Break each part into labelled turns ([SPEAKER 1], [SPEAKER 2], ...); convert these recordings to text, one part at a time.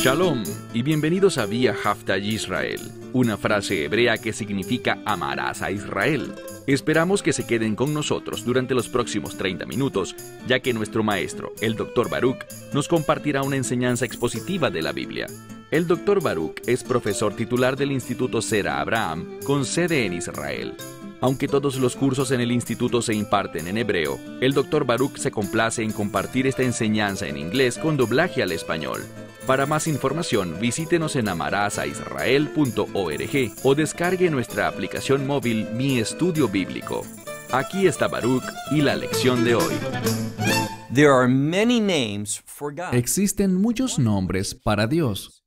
[SPEAKER 1] Shalom y bienvenidos a Vía Haftaj Israel, una frase hebrea que significa amarás a Israel. Esperamos que se queden con nosotros durante los próximos 30 minutos, ya que nuestro maestro, el Dr. Baruch, nos compartirá una enseñanza expositiva de la Biblia. El Dr. Baruch es profesor titular del Instituto Zera Abraham, con sede en Israel. Aunque todos los cursos en el instituto se imparten en hebreo, el Dr. Baruch se complace en compartir esta enseñanza en inglés con doblaje al español. Para más información, visítenos en amarasaisrael.org o descargue nuestra aplicación móvil Mi Estudio Bíblico. Aquí está Baruch y la lección de hoy.
[SPEAKER 2] Existen muchos nombres para Dios.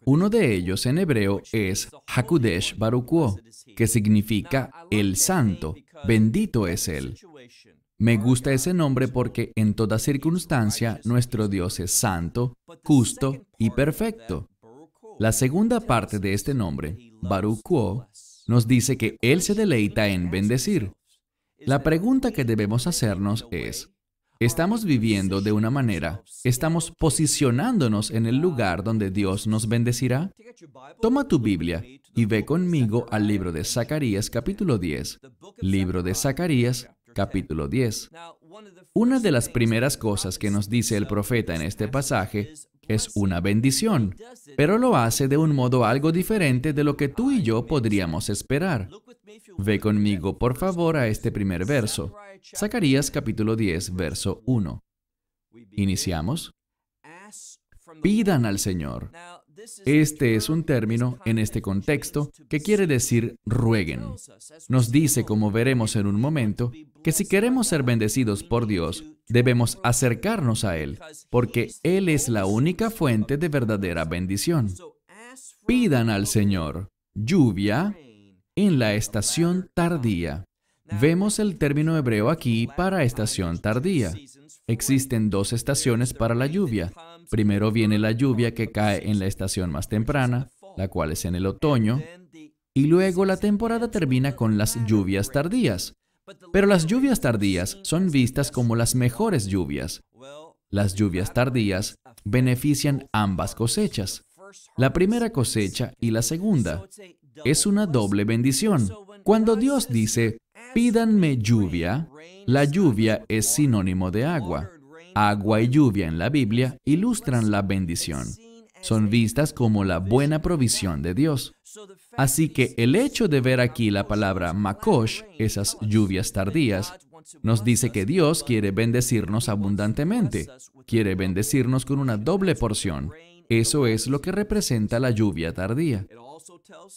[SPEAKER 2] Uno de ellos en hebreo es Hakudesh Baruch Hu, que significa el Santo, bendito es Él. Me gusta ese nombre porque en toda circunstancia nuestro Dios es santo, justo y perfecto. La segunda parte de este nombre, Baruch Hu, nos dice que Él se deleita en bendecir. La pregunta que debemos hacernos es, ¿estamos viviendo de una manera? ¿Estamos posicionándonos en el lugar donde Dios nos bendecirá? Toma tu Biblia y ve conmigo al libro de Zacarías capítulo 10. Libro de Zacarías capítulo 10. Una de las primeras cosas que nos dice el profeta en este pasaje es una bendición, pero lo hace de un modo algo diferente de lo que tú y yo podríamos esperar. Ve conmigo, por favor, a este primer verso. Zacarías capítulo 10, verso 1. Iniciamos. Pidan al Señor. Este es un término en este contexto que quiere decir rueguen. Nos dice, como veremos en un momento, que si queremos ser bendecidos por Dios, debemos acercarnos a Él, porque Él es la única fuente de verdadera bendición. Pidan al Señor lluvia en la estación tardía. Vemos el término hebreo aquí para estación tardía. Existen dos estaciones para la lluvia. Primero viene la lluvia que cae en la estación más temprana, la cual es en el otoño, y luego la temporada termina con las lluvias tardías. Pero las lluvias tardías son vistas como las mejores lluvias. Las lluvias tardías benefician ambas cosechas, la primera cosecha y la segunda. Es una doble bendición. Cuando Dios dice, pídanme lluvia, la lluvia es sinónimo de agua. Agua y lluvia en la Biblia ilustran la bendición. Son vistas como la buena provisión de Dios. Así que el hecho de ver aquí la palabra makosh, esas lluvias tardías, nos dice que Dios quiere bendecirnos abundantemente. Quiere bendecirnos con una doble porción. Eso es lo que representa la lluvia tardía.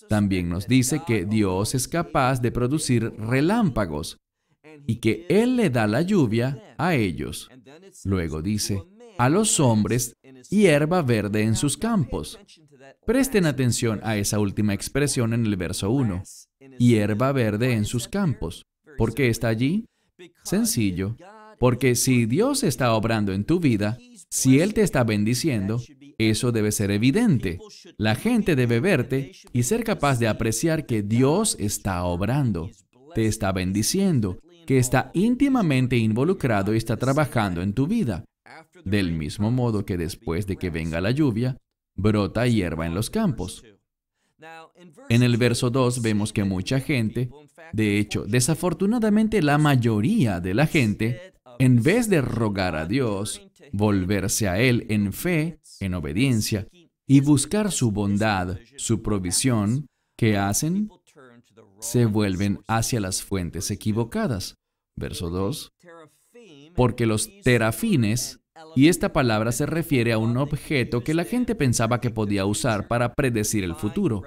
[SPEAKER 2] También nos dice que Dios es capaz de producir relámpagos y que Él le da la lluvia a ellos. Luego dice, a los hombres, hierba verde en sus campos. Presten atención a esa última expresión en el verso 1. Hierba verde en sus campos. ¿Por qué está allí? Sencillo. Porque si Dios está obrando en tu vida, si Él te está bendiciendo, eso debe ser evidente. La gente debe verte y ser capaz de apreciar que Dios está obrando, te está bendiciendo, que está íntimamente involucrado y está trabajando en tu vida. Del mismo modo que después de que venga la lluvia, brota hierba en los campos. En el verso 2 vemos que mucha gente, de hecho, desafortunadamente la mayoría de la gente, en vez de rogar a Dios, volverse a Él en fe, en obediencia, y buscar su bondad, su provisión, ¿qué hacen? Se vuelven hacia las fuentes equivocadas. Verso 2. Porque los terafines, y esta palabra se refiere a un objeto que la gente pensaba que podía usar para predecir el futuro,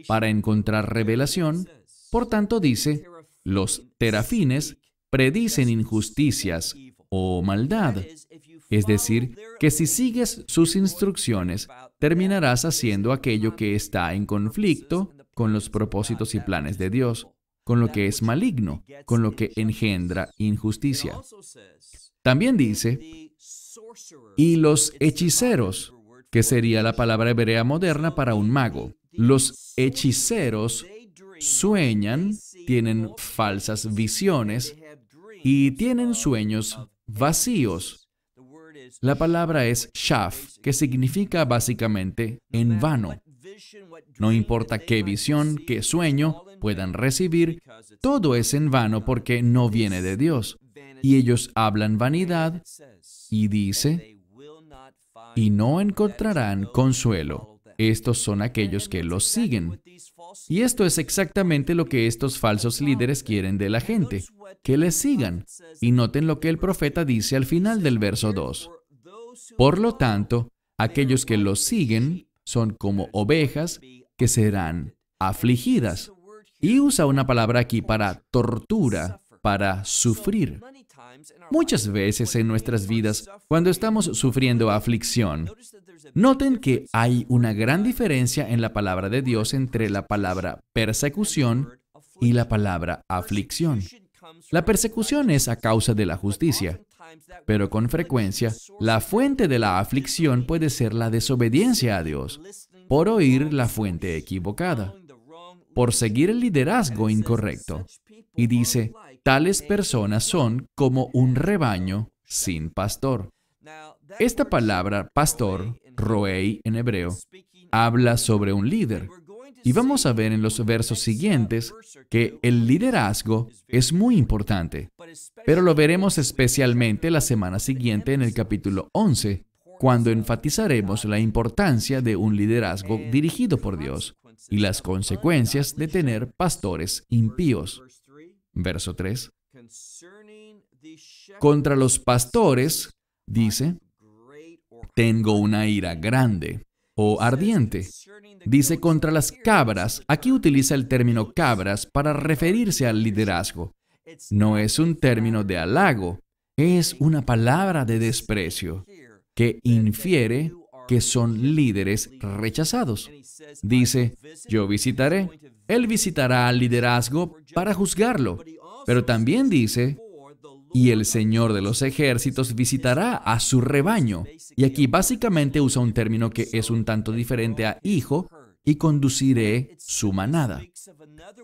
[SPEAKER 2] para encontrar revelación. Por tanto dice, los terafines predicen injusticias o maldad. Es decir, que si sigues sus instrucciones, terminarás haciendo aquello que está en conflicto con los propósitos y planes de Dios, con lo que es maligno, con lo que engendra injusticia. También dice, y los hechiceros, que sería la palabra hebrea moderna para un mago. Los hechiceros sueñan, tienen falsas visiones y tienen sueños vacíos. La palabra es shaf, que significa básicamente en vano. No importa qué visión, qué sueño puedan recibir, todo es en vano porque no viene de Dios. Y ellos hablan vanidad y dice, y no encontrarán consuelo. Estos son aquellos que los siguen. Y esto es exactamente lo que estos falsos líderes quieren de la gente, que les sigan. Y noten lo que el profeta dice al final del verso 2. Por lo tanto, aquellos que los siguen son como ovejas que serán afligidas. Y usa una palabra aquí para tortura, para sufrir. Muchas veces en nuestras vidas, cuando estamos sufriendo aflicción, noten que hay una gran diferencia en la palabra de Dios entre la palabra persecución y la palabra aflicción. La persecución es a causa de la justicia, pero con frecuencia, la fuente de la aflicción puede ser la desobediencia a Dios, por oír la fuente equivocada, por seguir el liderazgo incorrecto. Y dice, tales personas son como un rebaño sin pastor. Esta palabra, pastor, roei en hebreo, habla sobre un líder. Y vamos a ver en los versos siguientes que el liderazgo es muy importante. Pero lo veremos especialmente la semana siguiente en el capítulo 11, cuando enfatizaremos la importancia de un liderazgo dirigido por Dios y las consecuencias de tener pastores impíos. Verso 3. Contra los pastores, dice, tengo una ira grande o ardiente. Dice contra las cabras. Aquí utiliza el término cabras para referirse al liderazgo. No es un término de halago, es una palabra de desprecio que infiere que son líderes rechazados. Dice, yo visitaré. Él visitará al liderazgo para juzgarlo. Pero también dice, y el Señor de los ejércitos visitará a su rebaño. Y aquí básicamente usa un término que es un tanto diferente a hijo, y conduciré su manada.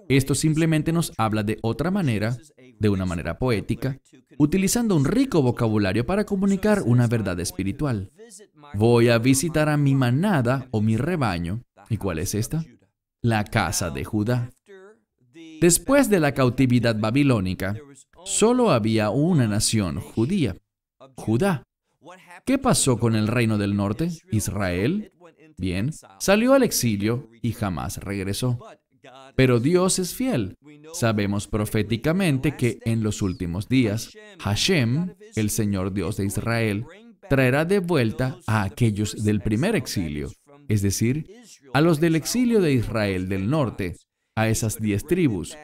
[SPEAKER 2] Esto simplemente nos habla de otra manera, de una manera poética, utilizando un rico vocabulario para comunicar una verdad espiritual. Voy a visitar a mi manada o mi rebaño. ¿Y cuál es esta? La casa de Judá. Después de la cautividad babilónica, solo había una nación judía, Judá. ¿Qué pasó con el reino del norte, Israel? Bien, salió al exilio y jamás regresó. Pero Dios es fiel. Sabemos proféticamente que en los últimos días, Hashem, el Señor Dios de Israel, traerá de vuelta a aquellos del primer exilio, es decir, a los del exilio de Israel del norte, a esas 10 tribus.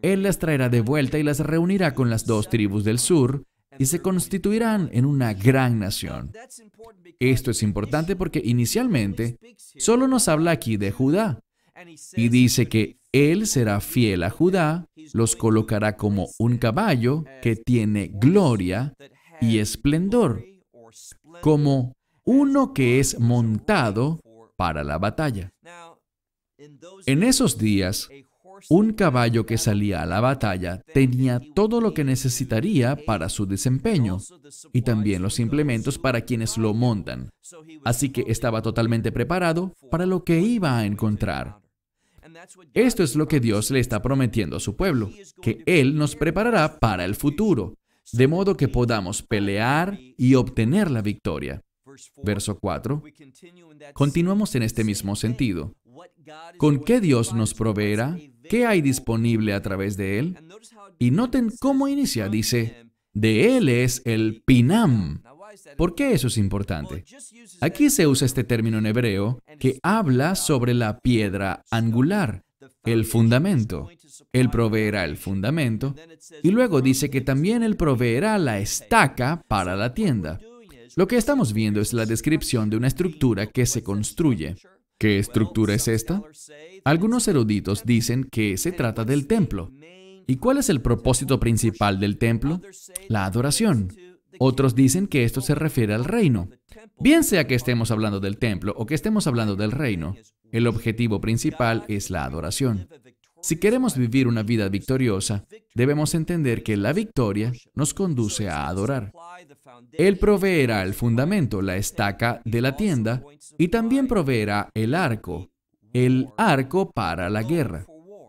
[SPEAKER 2] Él las traerá de vuelta y las reunirá con las 2 tribus del sur y se constituirán en una gran nación. Esto es importante porque inicialmente solo nos habla aquí de Judá y dice que Él será fiel a Judá, los colocará como un caballo que tiene gloria y esplendor, como uno que es montado para la batalla. En esos días, un caballo que salía a la batalla tenía todo lo que necesitaría para su desempeño y también los implementos para quienes lo montan. Así que estaba totalmente preparado para lo que iba a encontrar. Esto es lo que Dios le está prometiendo a su pueblo, que Él nos preparará para el futuro, de modo que podamos pelear y obtener la victoria. Verso 4. Continuamos en este mismo sentido. ¿Con qué Dios nos proveerá? ¿Qué hay disponible a través de Él? Y noten cómo inicia. Dice, de Él es el Pinam. ¿Por qué eso es importante? Aquí se usa este término en hebreo que habla sobre la piedra angular, el fundamento. Él proveerá el fundamento y luego dice que también Él proveerá la estaca para la tienda. Lo que estamos viendo es la descripción de una estructura que se construye. ¿Qué estructura es esta? Algunos eruditos dicen que se trata del templo. ¿Y cuál es el propósito principal del templo? La adoración. Otros dicen que esto se refiere al reino. Bien sea que estemos hablando del templo o que estemos hablando del reino, el objetivo principal es la adoración. Si queremos vivir una vida victoriosa, debemos entender que la victoria nos conduce a adorar. Él proveerá el fundamento, la estaca de la tienda, y también proveerá el arco para la guerra.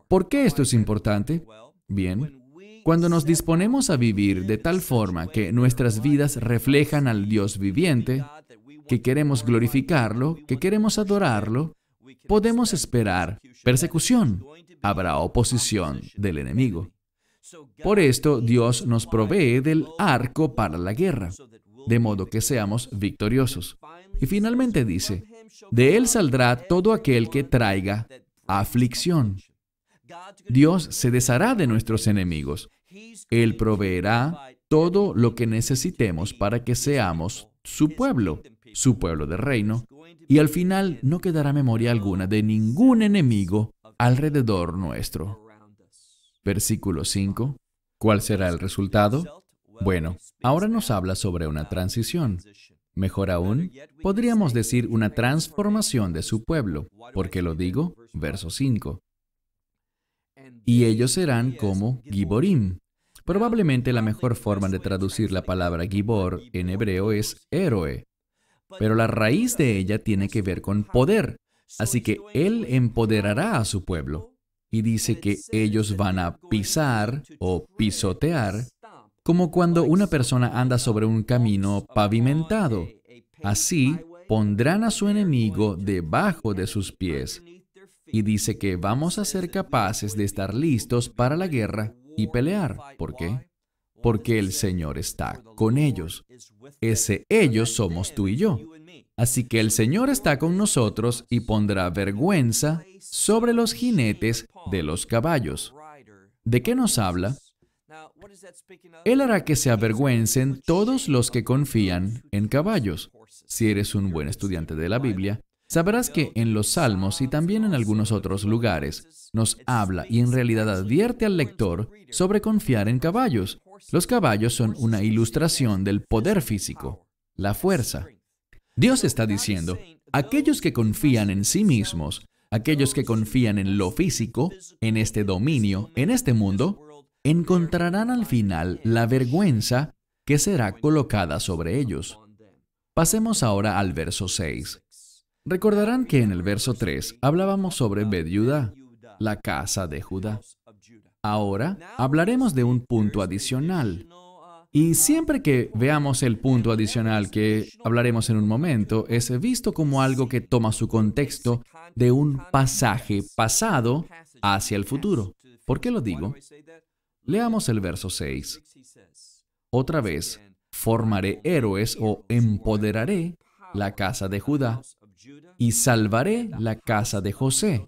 [SPEAKER 2] ¿Por qué esto es importante? Bien, cuando nos disponemos a vivir de tal forma que nuestras vidas reflejan al Dios viviente, que queremos glorificarlo, que queremos adorarlo, podemos esperar persecución. Habrá oposición del enemigo. Por esto, Dios nos provee del arco para la guerra, de modo que seamos victoriosos. Y finalmente dice, de él saldrá todo aquel que traiga aflicción. Dios se deshará de nuestros enemigos. Él proveerá todo lo que necesitemos para que seamos su pueblo de reino, y al final no quedará memoria alguna de ningún enemigo alrededor nuestro. Versículo 5. ¿Cuál será el resultado? Bueno, ahora nos habla sobre una transición. Mejor aún, podríamos decir una transformación de su pueblo. ¿Por qué lo digo? Verso 5. Y ellos serán como Giborim. Probablemente la mejor forma de traducir la palabra Gibor en hebreo es héroe, pero la raíz de ella tiene que ver con poder. Así que Él empoderará a su pueblo. Y dice que ellos van a pisar o pisotear, como cuando una persona anda sobre un camino pavimentado. Así pondrán a su enemigo debajo de sus pies. Y dice que vamos a ser capaces de estar listos para la guerra y pelear. ¿Por qué? Porque el Señor está con ellos. Ese ellos somos tú y yo. Así que el Señor está con nosotros y pondrá vergüenza sobre los jinetes de los caballos. ¿De qué nos habla? Él hará que se avergüencen todos los que confían en caballos. Si eres un buen estudiante de la Biblia, sabrás que en los Salmos y también en algunos otros lugares nos habla y en realidad advierte al lector sobre confiar en caballos. Los caballos son una ilustración del poder físico, la fuerza. Dios está diciendo, aquellos que confían en sí mismos, aquellos que confían en lo físico, en este dominio, en este mundo, encontrarán al final la vergüenza que será colocada sobre ellos. Pasemos ahora al verso 6. Recordarán que en el verso 3 hablábamos sobre Bet-Judá, la casa de Judá. Ahora hablaremos de un punto adicional. Y siempre que veamos el punto adicional que hablaremos en un momento, es visto como algo que toma su contexto de un pasaje pasado hacia el futuro. ¿Por qué lo digo? Leamos el verso 6. Otra vez, formaré héroes o empoderaré la casa de Judá y salvaré la casa de José.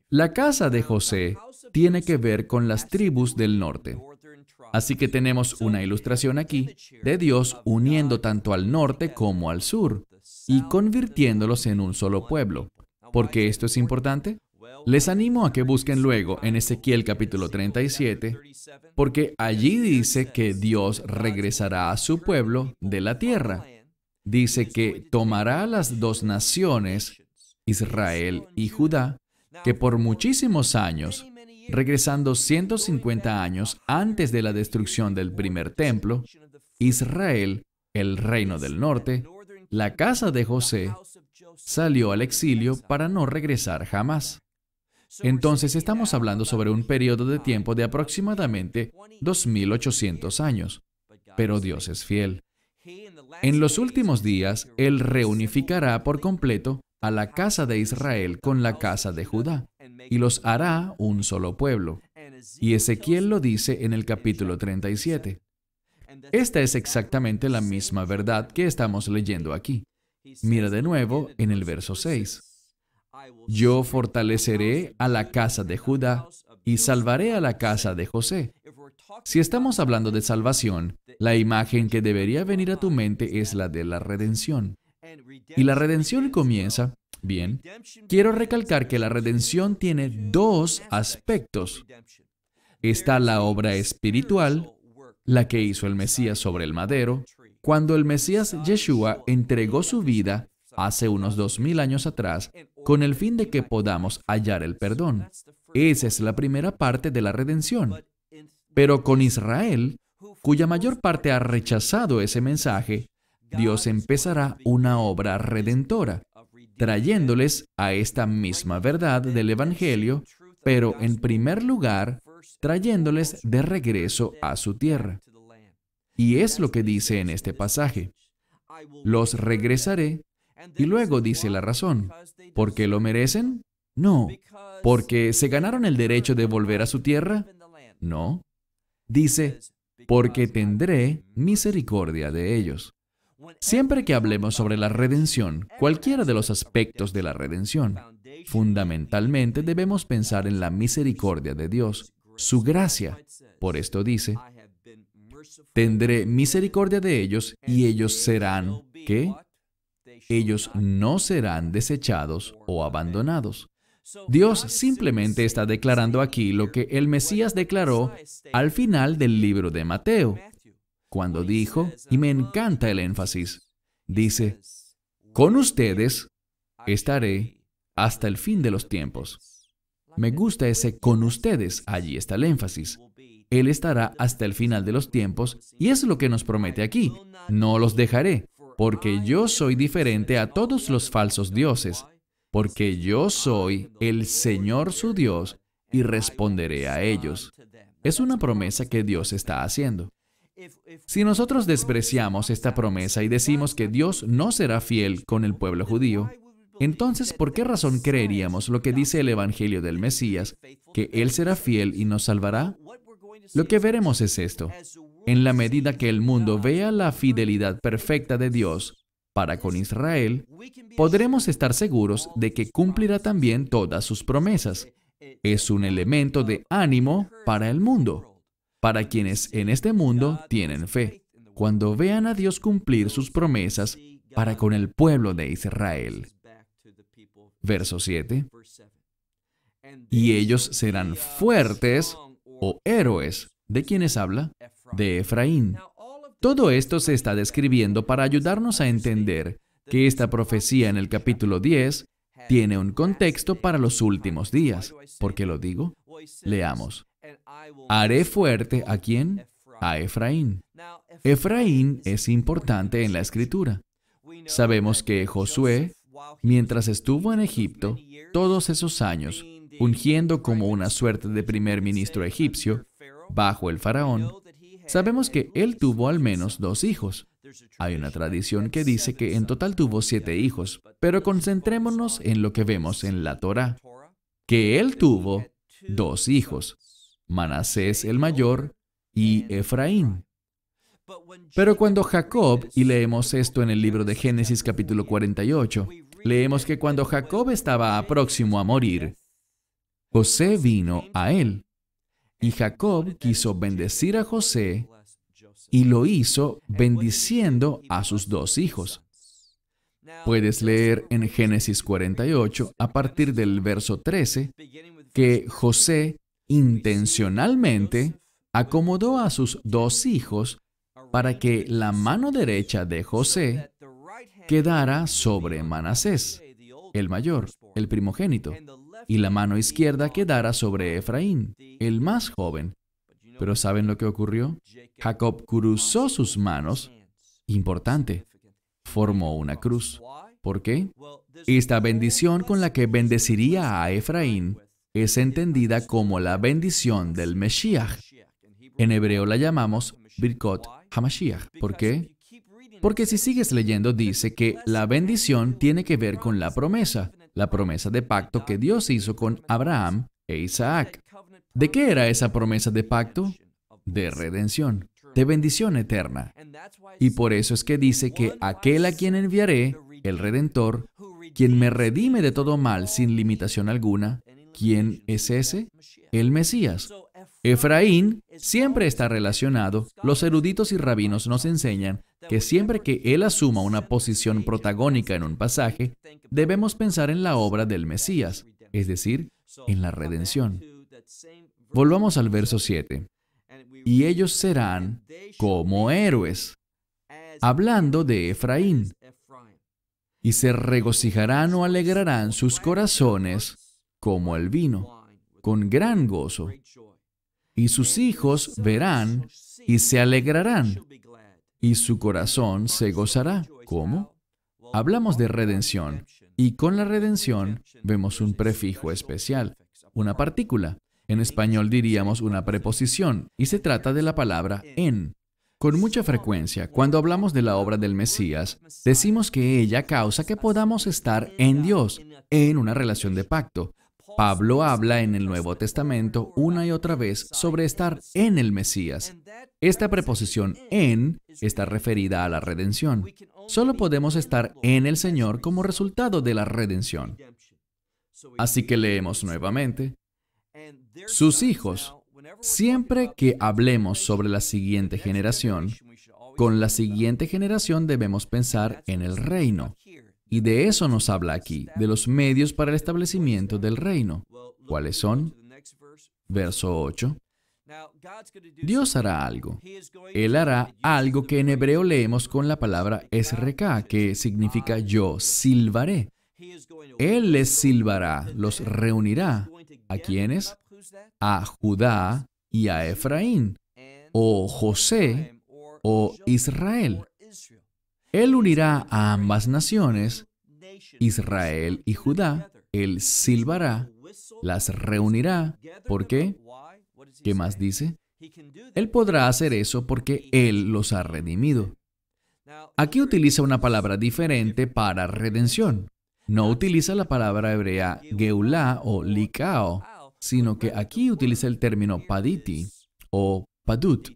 [SPEAKER 2] La casa de José tiene que ver con las tribus del norte. Así que tenemos una ilustración aquí de Dios uniendo tanto al norte como al sur y convirtiéndolos en un solo pueblo. ¿Por qué esto es importante? Les animo a que busquen luego en Ezequiel capítulo 37, porque allí dice que Dios regresará a su pueblo de la tierra. Dice que tomará a las dos naciones, Israel y Judá, que por muchísimos años, regresando 150 años antes de la destrucción del primer templo, Israel, el reino del norte, la casa de José, salió al exilio para no regresar jamás. Entonces estamos hablando sobre un periodo de tiempo de aproximadamente 2800 años. Pero Dios es fiel. En los últimos días, Él reunificará por completo a la casa de Israel con la casa de Judá, y los hará un solo pueblo. Y Ezequiel lo dice en el capítulo 37. Esta es exactamente la misma verdad que estamos leyendo aquí. Mira de nuevo en el verso 6. Yo fortaleceré a la casa de Judá y salvaré a la casa de José. Si estamos hablando de salvación, la imagen que debería venir a tu mente es la de la redención. Y la redención comienza, bien, quiero recalcar que la redención tiene dos aspectos. Está la obra espiritual, la que hizo el Mesías sobre el madero, cuando el Mesías Yeshua entregó su vida hace unos 2000 años atrás, con el fin de que podamos hallar el perdón. Esa es la primera parte de la redención. Pero con Israel, cuya mayor parte ha rechazado ese mensaje, Dios empezará una obra redentora, trayéndoles a esta misma verdad del Evangelio, pero en primer lugar, trayéndoles de regreso a su tierra. Y es lo que dice en este pasaje. Los regresaré, y luego dice la razón. ¿Por qué lo merecen? No. ¿Porque se ganaron el derecho de volver a su tierra? No. Dice, porque tendré misericordia de ellos. Siempre que hablemos sobre la redención, cualquiera de los aspectos de la redención, fundamentalmente debemos pensar en la misericordia de Dios, su gracia. Por esto dice, tendré misericordia de ellos y ellos serán, ¿qué? Ellos no serán desechados o abandonados. Dios simplemente está declarando aquí lo que el Mesías declaró al final del libro de Mateo, cuando dijo, y me encanta el énfasis, dice, con ustedes estaré hasta el fin de los tiempos. Me gusta ese con ustedes, allí está el énfasis. Él estará hasta el final de los tiempos y es lo que nos promete aquí. No los dejaré, porque yo soy diferente a todos los falsos dioses, porque yo soy el Señor su Dios y responderé a ellos. Es una promesa que Dios está haciendo. Si nosotros despreciamos esta promesa y decimos que Dios no será fiel con el pueblo judío, entonces, ¿por qué razón creeríamos lo que dice el Evangelio del Mesías, que Él será fiel y nos salvará? Lo que veremos es esto. En la medida que el mundo vea la fidelidad perfecta de Dios para con Israel, podremos estar seguros de que cumplirá también todas sus promesas. Es un elemento de ánimo para el mundo, para quienes en este mundo tienen fe, cuando vean a Dios cumplir sus promesas para con el pueblo de Israel. Verso 7. Y ellos serán fuertes o héroes. ¿De quiénes habla? De Efraín. Todo esto se está describiendo para ayudarnos a entender que esta profecía en el capítulo 10 tiene un contexto para los últimos días. ¿Por qué lo digo? Leamos. Haré fuerte ¿a quién? A Efraín. Efraín es importante en la Escritura. Sabemos que Josué, mientras estuvo en Egipto, todos esos años, ungiendo como una suerte de primer ministro egipcio, bajo el faraón, sabemos que él tuvo al menos 2 hijos. Hay una tradición que dice que en total tuvo 7 hijos, pero concentrémonos en lo que vemos en la Torá, que él tuvo 2 hijos, Manasés el mayor y Efraín. Pero cuando Jacob, y leemos esto en el libro de Génesis capítulo 48, leemos que cuando Jacob estaba próximo a morir, José vino a él. Y Jacob quiso bendecir a José y lo hizo bendiciendo a sus 2 hijos. Puedes leer en Génesis 48, a partir del verso 13, que José intencionalmente acomodó a sus 2 hijos para que la mano derecha de José quedara sobre Manasés, el mayor, el primogénito, y la mano izquierda quedara sobre Efraín, el más joven. Pero ¿saben lo que ocurrió? Jacob cruzó sus manos. Importante. Formó una cruz. ¿Por qué? Esta bendición con la que bendeciría a Efraín es entendida como la bendición del Mesías. En hebreo la llamamos Birkot HaMashiach. ¿Por qué? Porque si sigues leyendo dice que la bendición tiene que ver con la promesa de pacto que Dios hizo con Abraham e Isaac. ¿De qué era esa promesa de pacto? De redención, de bendición eterna. Y por eso es que dice que aquel a quien enviaré, el Redentor, quien me redime de todo mal sin limitación alguna, ¿quién es ese? El Mesías. Efraín siempre está relacionado. Los eruditos y rabinos nos enseñan que siempre que él asuma una posición protagónica en un pasaje, debemos pensar en la obra del Mesías, es decir, en la redención. Volvamos al verso 7. Y ellos serán como héroes, hablando de Efraín, y se regocijarán o alegrarán sus corazones como el vino. con gran gozo. Y sus hijos verán y se alegrarán, y su corazón se gozará. ¿Cómo? Hablamos de redención, y con la redención vemos un prefijo especial, una partícula. En español diríamos una preposición, y se trata de la palabra en. Con mucha frecuencia, cuando hablamos de la obra del Mesías, decimos que ella causa que podamos estar en Dios, en una relación de pacto. Pablo habla en el Nuevo Testamento una y otra vez sobre estar en el Mesías. Esta preposición en está referida a la redención. Solo podemos estar en el Señor como resultado de la redención. Así que leemos nuevamente. Sus hijos. Siempre que hablemos sobre la siguiente generación, con la siguiente generación debemos pensar en el reino. Y de eso nos habla aquí, de los medios para el establecimiento del reino. ¿Cuáles son? Verso 8. Dios hará algo. Él hará algo que en hebreo leemos con la palabra esreká, que significa yo silbaré. Él les silbará, los reunirá. ¿A quiénes? A Judá y a Efraín, o José, o Israel. Él unirá a ambas naciones, Israel y Judá. Él silbará, las reunirá. ¿Por qué? ¿Qué más dice? Él podrá hacer eso porque Él los ha redimido. Aquí utiliza una palabra diferente para redención. No utiliza la palabra hebrea geulá o likao, sino que aquí utiliza el término paditi o padut,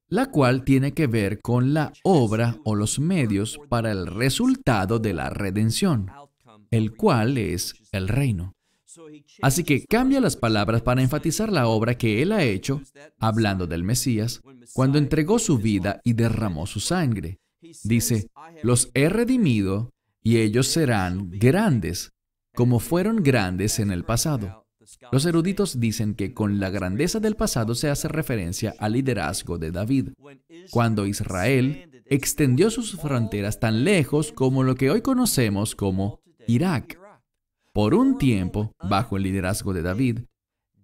[SPEAKER 2] la cual tiene que ver con la obra o los medios para el resultado de la redención, el cual es el reino. Así que cambia las palabras para enfatizar la obra que Él ha hecho, hablando del Mesías, cuando entregó su vida y derramó su sangre. Dice, los he redimido y ellos serán grandes, como fueron grandes en el pasado. Los eruditos dicen que con la grandeza del pasado se hace referencia al liderazgo de David, cuando Israel extendió sus fronteras tan lejos como lo que hoy conocemos como Irak. Por un tiempo, bajo el liderazgo de David,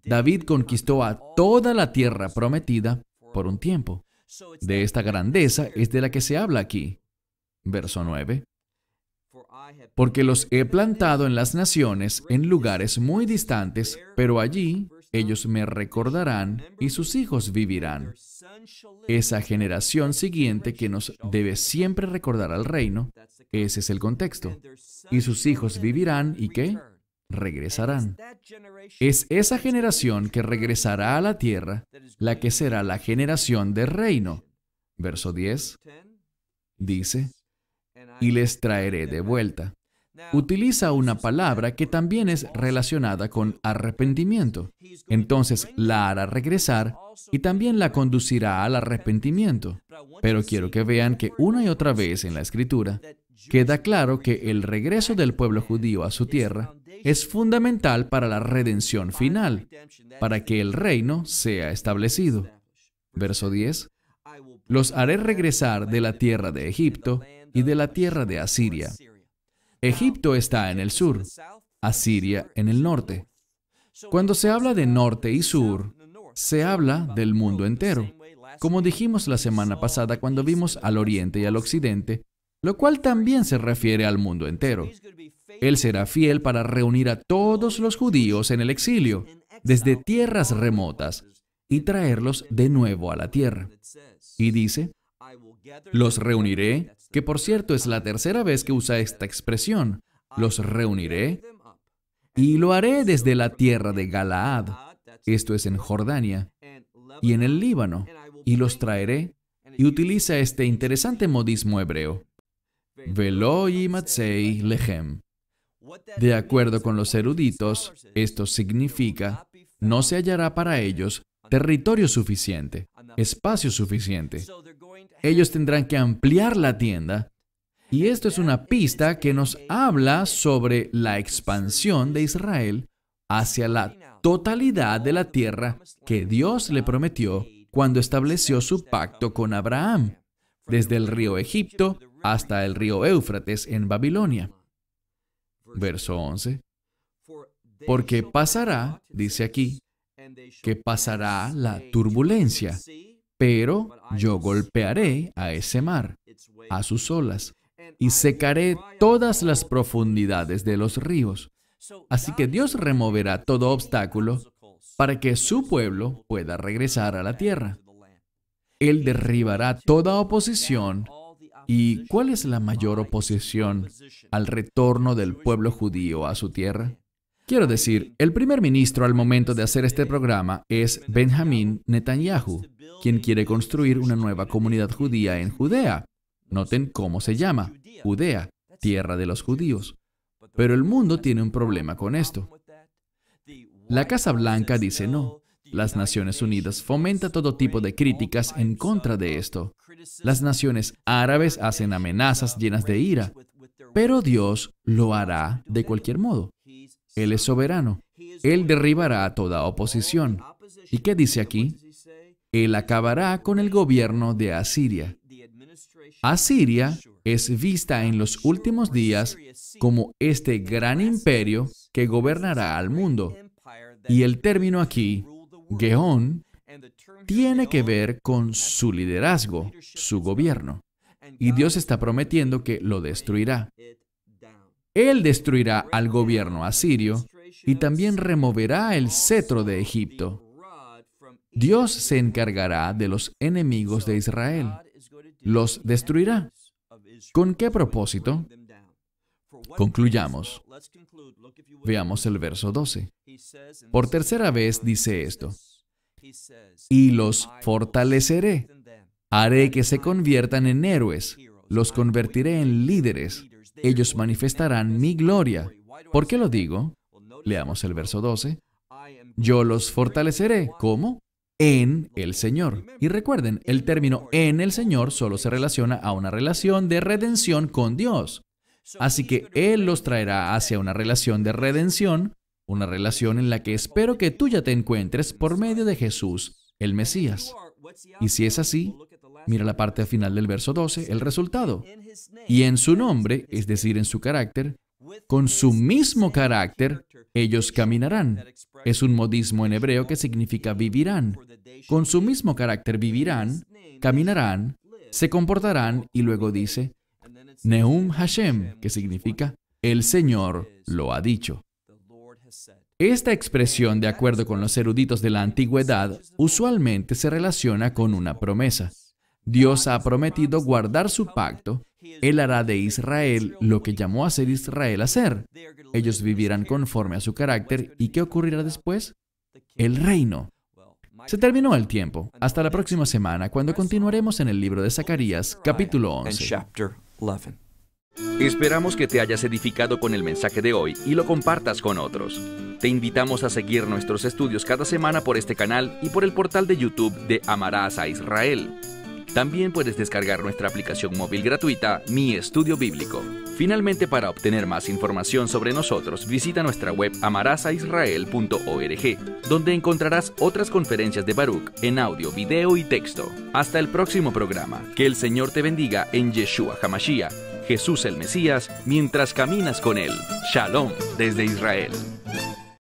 [SPEAKER 2] David conquistó a toda la tierra prometida por un tiempo. De esta grandeza es de la que se habla aquí. Verso 9. Porque los he plantado en las naciones, en lugares muy distantes, pero allí ellos me recordarán y sus hijos vivirán. Esa generación siguiente que nos debe siempre recordar al reino, ese es el contexto. Y sus hijos vivirán, ¿y qué? Regresarán. Es esa generación que regresará a la tierra, la que será la generación del reino. Verso 10 dice, y les traeré de vuelta. Utiliza una palabra que también es relacionada con arrepentimiento. Entonces la hará regresar y también la conducirá al arrepentimiento. Pero quiero que vean que una y otra vez en la Escritura queda claro que el regreso del pueblo judío a su tierra es fundamental para la redención final, para que el reino sea establecido. Verso 10. Los haré regresar de la tierra de Egipto y de la tierra de Asiria. Egipto está en el sur, Asiria en el norte. Cuando se habla de norte y sur, se habla del mundo entero. Como dijimos la semana pasada cuando vimos al oriente y al occidente, lo cual también se refiere al mundo entero. Él será fiel para reunir a todos los judíos en el exilio, desde tierras remotas, y traerlos de nuevo a la tierra. Y dice, los reuniré, que por cierto es la tercera vez que usa esta expresión, los reuniré, y lo haré desde la tierra de Galaad, esto es en Jordania, y en el Líbano, y los traeré, y utiliza este interesante modismo hebreo, Velo yimatzei lechem. De acuerdo con los eruditos, esto significa, no se hallará para ellos territorio suficiente, espacio suficiente. Ellos tendrán que ampliar la tienda, y esto es una pista que nos habla sobre la expansión de Israel hacia la totalidad de la tierra que Dios le prometió cuando estableció su pacto con Abraham, desde el río Egipto hasta el río Éufrates en Babilonia. Verso 11. Porque pasará, dice aquí, que pasará la turbulencia, pero yo golpearé a ese mar, a sus olas, y secaré todas las profundidades de los ríos. Así que Dios removerá todo obstáculo para que su pueblo pueda regresar a la tierra. Él derribará toda oposición. ¿Y cuál es la mayor oposición al retorno del pueblo judío a su tierra? Quiero decir, el primer ministro al momento de hacer este programa es Benjamín Netanyahu, quien quiere construir una nueva comunidad judía en Judea. Noten cómo se llama, Judea, tierra de los judíos. Pero el mundo tiene un problema con esto. La Casa Blanca dice no. Las Naciones Unidas fomenta todo tipo de críticas en contra de esto. Las naciones árabes hacen amenazas llenas de ira. Pero Dios lo hará de cualquier modo. Él es soberano. Él derribará toda oposición. ¿Y qué dice aquí? Él acabará con el gobierno de Asiria. Asiria es vista en los últimos días como este gran imperio que gobernará al mundo. Y el término aquí, Gehón, tiene que ver con su liderazgo, su gobierno. Y Dios está prometiendo que lo destruirá. Él destruirá al gobierno asirio y también removerá el cetro de Egipto. Dios se encargará de los enemigos de Israel. Los destruirá. ¿Con qué propósito? Concluyamos. Veamos el verso 12. Por tercera vez dice esto. Y los fortaleceré. Haré que se conviertan en héroes. Los convertiré en líderes. Ellos manifestarán mi gloria. ¿Por qué lo digo? Leamos el verso 12. Yo los fortaleceré. ¿Cómo? En el Señor. Y recuerden, el término en el Señor solo se relaciona a una relación de redención con Dios. Así que Él los traerá hacia una relación de redención, una relación en la que espero que tú ya te encuentres por medio de Jesús, el Mesías. Y si es así, mira la parte final del verso 12, el resultado. Y en su nombre, es decir, en su carácter, con su mismo carácter, ellos caminarán. Es un modismo en hebreo que significa vivirán. Con su mismo carácter vivirán, caminarán, se comportarán y luego dice, Neum Hashem, que significa, el Señor lo ha dicho. Esta expresión, de acuerdo con los eruditos de la antigüedad, usualmente se relaciona con una promesa. Dios ha prometido guardar su pacto. Él hará de Israel lo que llamó a ser Israel a ser. Ellos vivirán conforme a su carácter. ¿Y qué ocurrirá después? El reino. Se terminó el tiempo. Hasta la próxima semana, cuando continuaremos en el libro de Zacarías, capítulo 11.
[SPEAKER 1] Esperamos que te hayas edificado con el mensaje de hoy y lo compartas con otros. Te invitamos a seguir nuestros estudios cada semana por este canal y por el portal de YouTube de Amarás a Israel. También puedes descargar nuestra aplicación móvil gratuita, Mi Estudio Bíblico. Finalmente, para obtener más información sobre nosotros, visita nuestra web amarasaisrael.org, donde encontrarás otras conferencias de Baruch en audio, video y texto. Hasta el próximo programa. Que el Señor te bendiga en Yeshua HaMashiach, Jesús el Mesías, mientras caminas con Él. Shalom desde Israel.